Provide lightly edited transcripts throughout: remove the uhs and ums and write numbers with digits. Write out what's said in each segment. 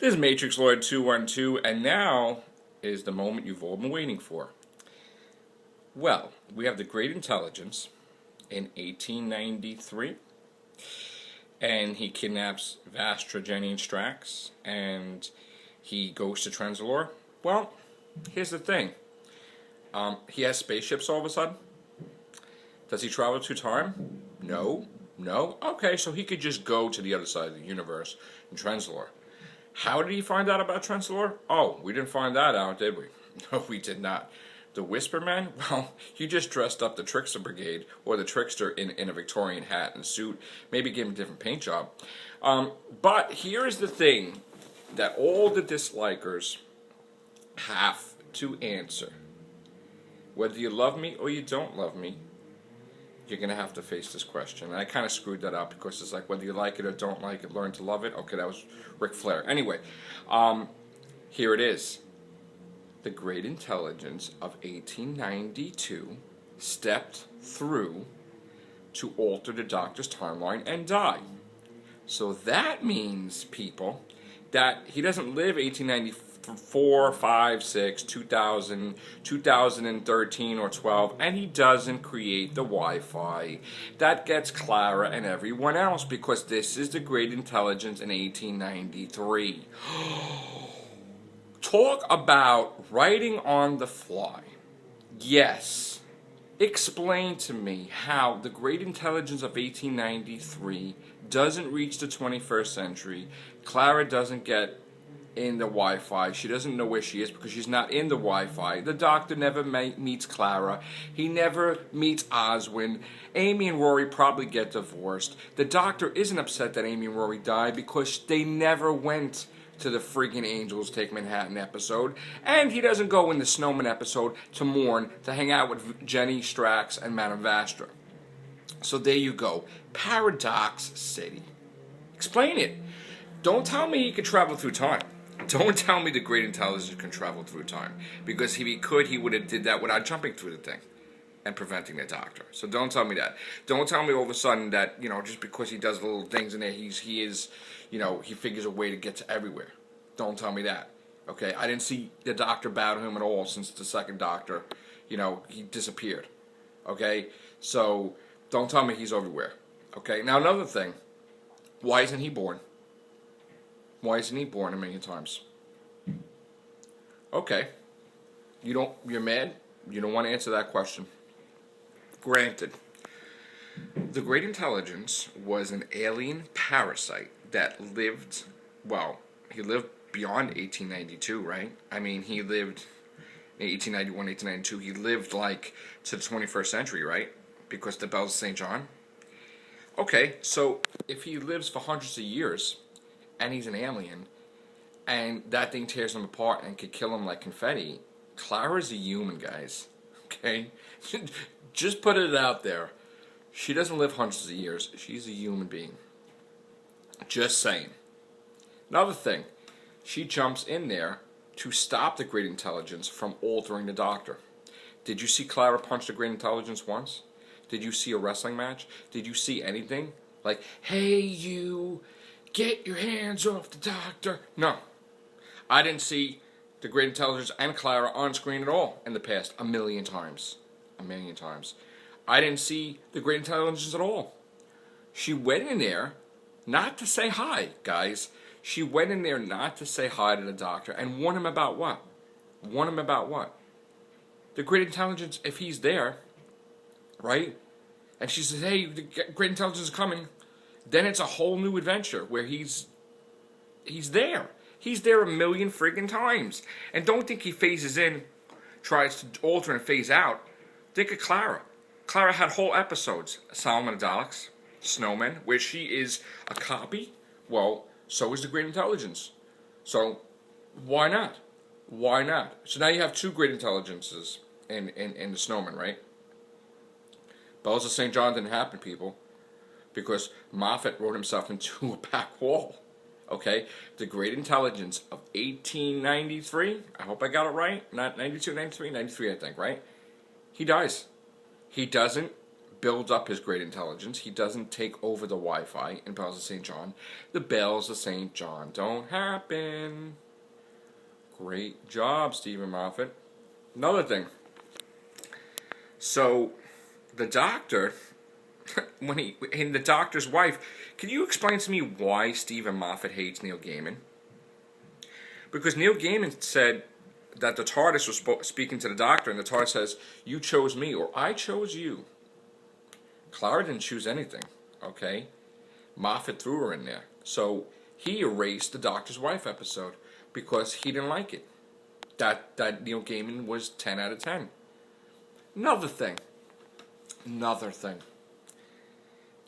This is Matrix Lord 212, and now is the moment you've all been waiting for. Well, we have the Great Intelligence in 1893, and he kidnaps Vastra, Jenny, and Strax, and he goes to Trenzalore. Well, here's the thing. He has spaceships all of a sudden. Does he travel through time? No. No? Okay, so he could just go to the other side of the universe in Trenzalore. How did he find out about Trenzalore? Oh, we didn't find that out, did we? No, we did not. The Whisper Man? Well, he just dressed up the Trickster Brigade, or the Trickster in a Victorian hat and suit. Maybe gave him a different paint job. But here is the thing that all the dislikers have to answer. Whether you love me or you don't love me, you're going to have to face this question. And I kind of screwed that up because it's like whether you like it or don't like it, learn to love it. Okay, that was Ric Flair. Anyway, here it is. The Great Intelligence of 1892 stepped through to alter the Doctor's timeline and die. So that means, people, that he doesn't live 1894, 5, 6, 2000, 2013 or 12, and he doesn't create the Wi-Fi. That gets Clara and everyone else, because this is the Great Intelligence in 1893. Talk about writing on the fly. Yes. Explain to me how the Great Intelligence of 1893 doesn't reach the 21st century. Clara doesn't get in the Wi-Fi. She doesn't know where she is because she's not in the Wi-Fi. The Doctor never meets Clara. He never meets Oswin. Amy and Rory probably get divorced. The Doctor isn't upset that Amy and Rory died because they never went to the freaking Angels Take Manhattan episode. And he doesn't go in the Snowman episode to mourn, to hang out with Jenny, Strax, and Madame Vastra. So there you go. Paradox City. Explain it. Don't tell me he can travel through time. Don't tell me the Great Intelligence can travel through time. Because if he could, he would have did that without jumping through the thing and preventing the Doctor. So don't tell me that. Don't tell me all of a sudden that, just because he does little things in there, he figures a way to get to everywhere. Don't tell me that. Okay? I didn't see the Doctor bow to him at all since the second Doctor, he disappeared. Okay? So don't tell me he's everywhere. Okay? Now another thing. Why isn't he born? Why isn't he born a million times? Okay. You're mad? You don't want to answer that question. Granted. The Great Intelligence was an alien parasite that lived, he lived beyond 1892, right? I mean, he lived in 1891, 1892. He lived, to the 21st century, right? Because the Bells of St. John. Okay, so if he lives for hundreds of years, and he's an alien, and that thing tears him apart and could kill him like confetti, Clara's a human, guys. Okay? Just put it out there. She doesn't live hundreds of years. She's a human being. Just saying. Another thing. She jumps in there to stop the Great Intelligence from altering the Doctor. Did you see Clara punch the Great Intelligence once? Did you see a wrestling match? Did you see anything? Like, hey, you, get your hands off the Doctor. No. I didn't see the Great Intelligence and Clara on screen at all in the past. A million times. I didn't see the Great Intelligence at all. She went in there not to say hi, guys. She went in there not to say hi to the Doctor and warn him about what? The Great Intelligence, if he's there, right? And she says, hey, the Great Intelligence is coming. Then it's a whole new adventure where he's there. He's there a million friggin' times. And don't think he phases in, tries to alter and phase out. Think of Clara. Clara had whole episodes. Solomon of Daleks, Snowman, where she is a copy. Well, so is the Great Intelligence. So, why not? So now you have two Great Intelligences in the Snowman, right? Bells of St. John didn't happen, people. Because Moffat wrote himself into a back wall. Okay? The Great Intelligence of 1893. I hope I got it right. Not 92, 93, 93 I think, right? He dies. He doesn't builds up his great intelligence. He doesn't take over the Wi-Fi in Bells of St. John. The bells of St. John don't happen. Great job, Stephen Moffat. Another thing. So, the doctor, and the doctor's wife, can you explain to me why Stephen Moffat hates Neil Gaiman? Because Neil Gaiman said that the TARDIS was speaking to the doctor, and the TARDIS says, "You chose me," or "I chose you." Clara didn't choose anything, okay? Moffat threw her in there. So he erased the Doctor's Wife episode because he didn't like it. That Neil Gaiman was 10 out of 10. Another thing.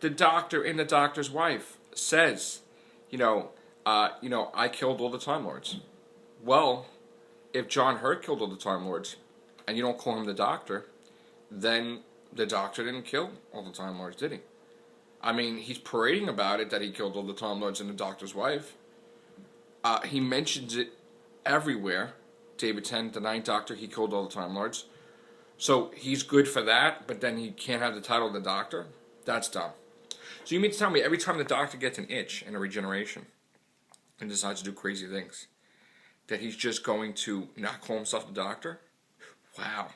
The Doctor in the Doctor's Wife says, I killed all the Time Lords. Well, if John Hurt killed all the Time Lords, and you don't call him the Doctor, then the Doctor didn't kill all the Time Lords, did he? I mean, he's parading about it that he killed all the Time Lords and the Doctor's wife. He mentions it everywhere. David Tennant, the Ninth Doctor, he killed all the Time Lords. So he's good for that, but then he can't have the title of the Doctor? That's dumb. So you mean to tell me every time the Doctor gets an itch in a regeneration and decides to do crazy things, that he's just going to not call himself the Doctor? Wow.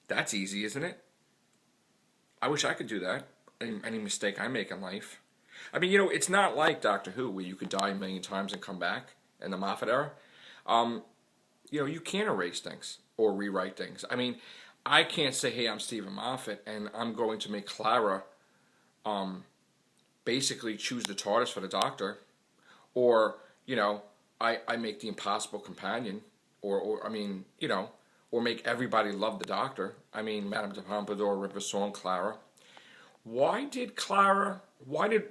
That's easy, isn't it? I wish I could do that. Any mistake I make in life. I mean, it's not like Doctor Who, where you could die a million times and come back in the Moffat era. You can't erase things or rewrite things. I mean, I can't say, hey, I'm Stephen Moffat, and I'm going to make Clara basically choose the TARDIS for the Doctor. Or, I make the impossible companion. Or make everybody love the Doctor. I mean, Madame de Pompadour, River Song, Clara. Why did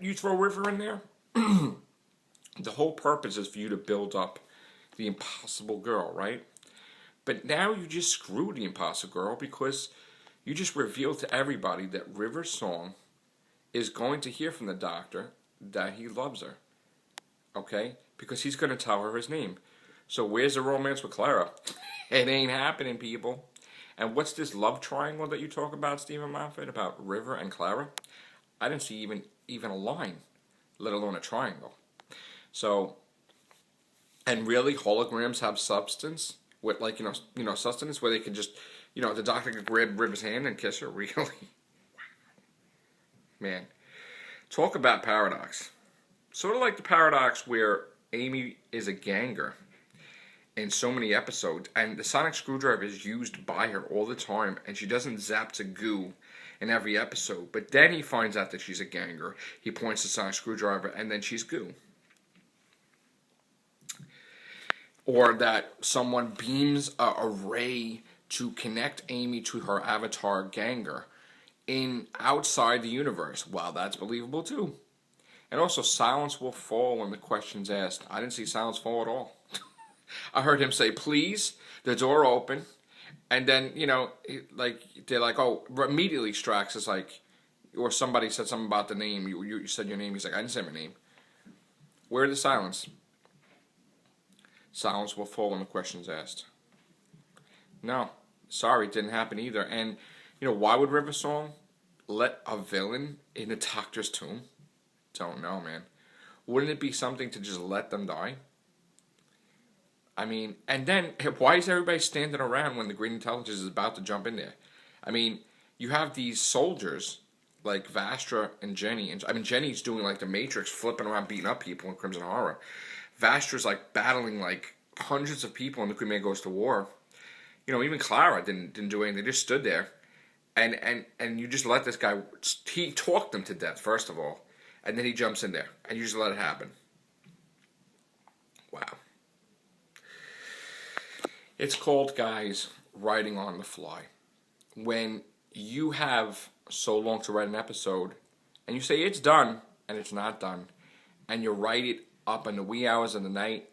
you throw River in there? The whole purpose is for you to build up the Impossible Girl, right? But now you just screwed the Impossible Girl because you just revealed to everybody that River Song is going to hear from the Doctor that he loves her. Okay? Because he's going to tell her his name. So where's the romance with Clara? It ain't happening, people. And what's this love triangle that you talk about, Stephen Moffat, about River and Clara? I didn't see even a line, let alone a triangle. So, and really, holograms have substance with sustenance, where they can just, the Doctor could grab River's hand and kiss her. Really, man, talk about paradox. Sort of like the paradox where Amy is a ganger in so many episodes, and the sonic screwdriver is used by her all the time, and she doesn't zap to goo in every episode. But then he finds out that she's a ganger. He points the sonic screwdriver, and then she's goo. Or that someone beams a ray to connect Amy to her avatar ganger in outside the universe. Wow, that's believable too. And also, silence will fall when the question's asked. I didn't see silence fall at all. I heard him say, "Please," the door open, and then, they're like, oh, immediately Strax is like, or somebody said something about the name, you said your name, he's like, I didn't say my name. Where's the silence? Silence will fall when the question's asked. No, sorry, it didn't happen either. And, why would River Song let a villain in the Doctor's tomb? Don't know, man. Wouldn't it be something to just let them die? I mean, and then, why is everybody standing around when the Great Intelligence is about to jump in there? I mean, you have these soldiers, like Vastra and Jenny. And I mean, Jenny's doing like the Matrix, flipping around, beating up people in Crimson Horror. Vastra's like battling like hundreds of people in The Queen Mary Goes to War. Even Clara didn't do anything. They just stood there. And you just let this guy, he talked them to death, first of all. And then he jumps in there. And you just let it happen. Wow. It's called, guys, writing on the fly. When you have so long to write an episode, and you say it's done, and it's not done, and you write it up in the wee hours of the night,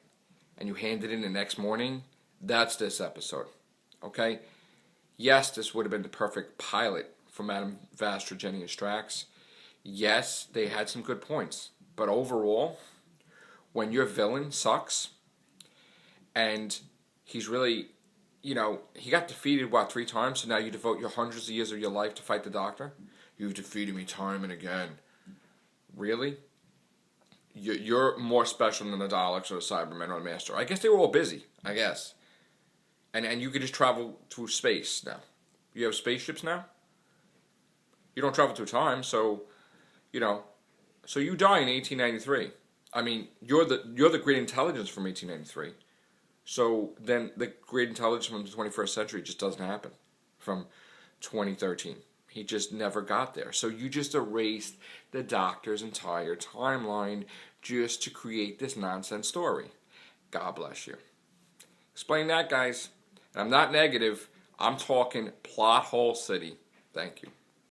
and you hand it in the next morning, that's this episode. Okay? Yes, this would have been the perfect pilot for Madame Vastra, Jenny, and Strax. Yes, they had some good points. But overall, when your villain sucks, and he's really, he got defeated, 3 times, so now you devote your hundreds of years of your life to fight the Doctor? You've defeated me time and again. Really? You're more special than the Daleks or the Cybermen or the Master. I guess they were all busy, I guess. And you could just travel through space now. You have spaceships now? You don't travel through time, so, so you die in 1893. I mean, you're the great intelligence from 1893. So then the great intelligence from the 21st century just doesn't happen from 2013. He just never got there. So you just erased the Doctor's entire timeline just to create this nonsense story. God bless you. Explain that, guys. And I'm not negative. I'm talking plot hole city. Thank you.